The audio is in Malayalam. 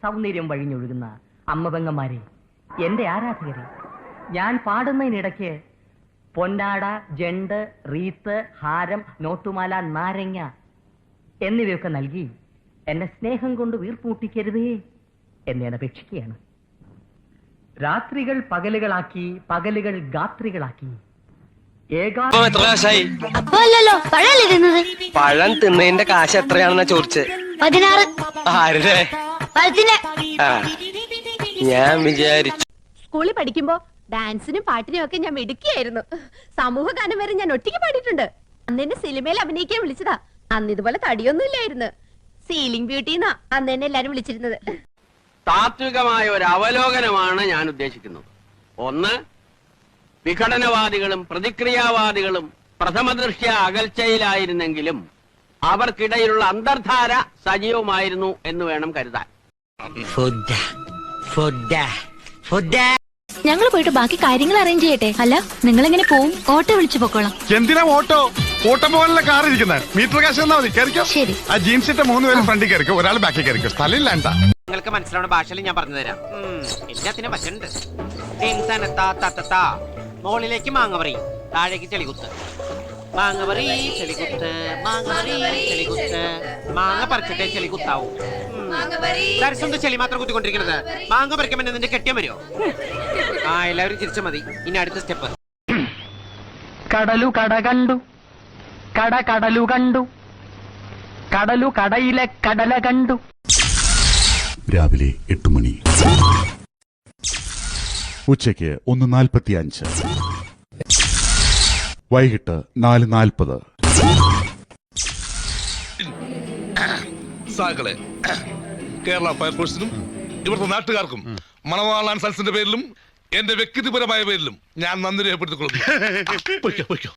സൗന്ദര്യം വഴിഞ്ഞൊഴുകുന്ന അമ്മപെങ്ങന്മാരെ, എന്റെ ആരാധകരെ, ഞാൻ പാടുന്നതിനിടയ്ക്ക് പൊന്നാട, ജണ്ട്, റീത്ത്, ഹാരം, നോട്ടുമാല, നാരങ്ങ എന്നിവയൊക്കെ നൽകി എന്നെ സ്നേഹം കൊണ്ട് വീർപ്പൂട്ടിക്കരുതേ എന്ന് ഞാൻ അപേക്ഷിക്കുകയാണ്. രാത്രികൾ പകലുകളാക്കി, പകലുകൾ ഗാത്രികളാക്കി, പഴം തിന്നതിന്റെ കാശ് എത്രയാണെന്നാ ചോദിച്ചത്? 16. ആരുടെ? ഞാൻ വിചാരിച്ചു സ്കൂളിൽ പഠിക്കുമ്പോ ഡാൻസിനും പാട്ടിനും ഒക്കെ ഞാൻ മിടുക്കിയായിരുന്നു. സമൂഹ ഗാനം വരെ ഞാൻ ഒറ്റയ്ക്ക് പാടിയിട്ടുണ്ട്. അന്ന് എന്നെ സിനിമയിൽ അഭിനയിക്കാൻ വിളിച്ചതാ. അന്ന് ഇതുപോലെ തടിയൊന്നും ഇല്ലായിരുന്നു. സീലിംഗ് ബ്യൂട്ടി എന്നാ അന്ന് എന്നെ എല്ലാരും വിളിച്ചിരുന്നത്. താത്വികമായ ഒരു അവലോകനമാണ് ഞാൻ ഉദ്ദേശിക്കുന്നത്. ഒന്ന്, വിഘടനവാദികളും പ്രതിക്രിയാവാദികളും പ്രഥമദൃഷ്ട്യാ അകൽച്ചയിലായിരുന്നെങ്കിലും അവർക്കിടയിലുള്ള അന്തർധാര സജീവമായിരുന്നു എന്ന് വേണം കരുതാൻ. ഞങ്ങൾ പോയിട്ട് ബാക്കി കാര്യങ്ങൾ അറേഞ്ച് ചെയ്യട്ടെ. അല്ല, നിങ്ങൾ എങ്ങനെ പോവും? ഓട്ടോ വിളിച്ചു പൊക്കോളാം. എന്തിനാ ഓട്ടോ? ഓട്ടം പോകാനുള്ള കാർ ഇരിക്കുന്നത്. മീറ്റർ കാശ് തന്നാ മതി. കയറിക്കോ. ശരി. ആ ജീൻസ് ഇട്ട 3 പേരും ഫ്രണ്ടിൽ കയറിക്കോ, ഒരാൾ ബാക്കിൽ കയറിക്കോ. സ്ഥലമില്ല. നിങ്ങൾക്ക് മനസ്സിലാവുന്ന ഭാഷയിൽ ഞാൻ പറഞ്ഞു തരാം. എല്ലാത്തിനും പറ്റുന്നുണ്ട്. മുകളിലേക്ക് മാങ്ങ പറയും, താഴേക്ക് ചെളികുത്ത്. മാങ്ങ പറി ചെളികുത്ത്, മാങ്ങ പറി ചെളികുത്ത്. മാങ്ങ പറിച്ചിട്ടേ ചെളികുത്താവും. ദർശനം ചെളി മാത്രം കുത്തിക്കൊണ്ടിരിക്കുന്നത്. മാങ്ങ പറിക്കാൻ നിന്റെ കെട്ടിയാൻ വരുമോ? ആ, എല്ലാവരും ചിരിച്ച മതി. ഇനി അടുത്ത സ്റ്റെപ്പ്. കടലു കട കണ്ടു, കട കടലു കണ്ടു, കടലു കടയിലെ കടല കണ്ടു. രാവിലെ 8 മണി, ഉച്ചയ്ക്ക് 1:45, വൈകിട്ട് 4:40. സാക്കളെ, കേരള ഫയർഫോഴ്സിനും ഇവിടുത്തെ നാട്ടുകാർക്കും മണവാളാൻ സൽസിന്റെ പേരിലും എന്റെ വ്യക്തിപരമായ പേരിലും ഞാൻ നന്ദി രേഖപ്പെടുത്തിക്കൊള്ളുന്നു.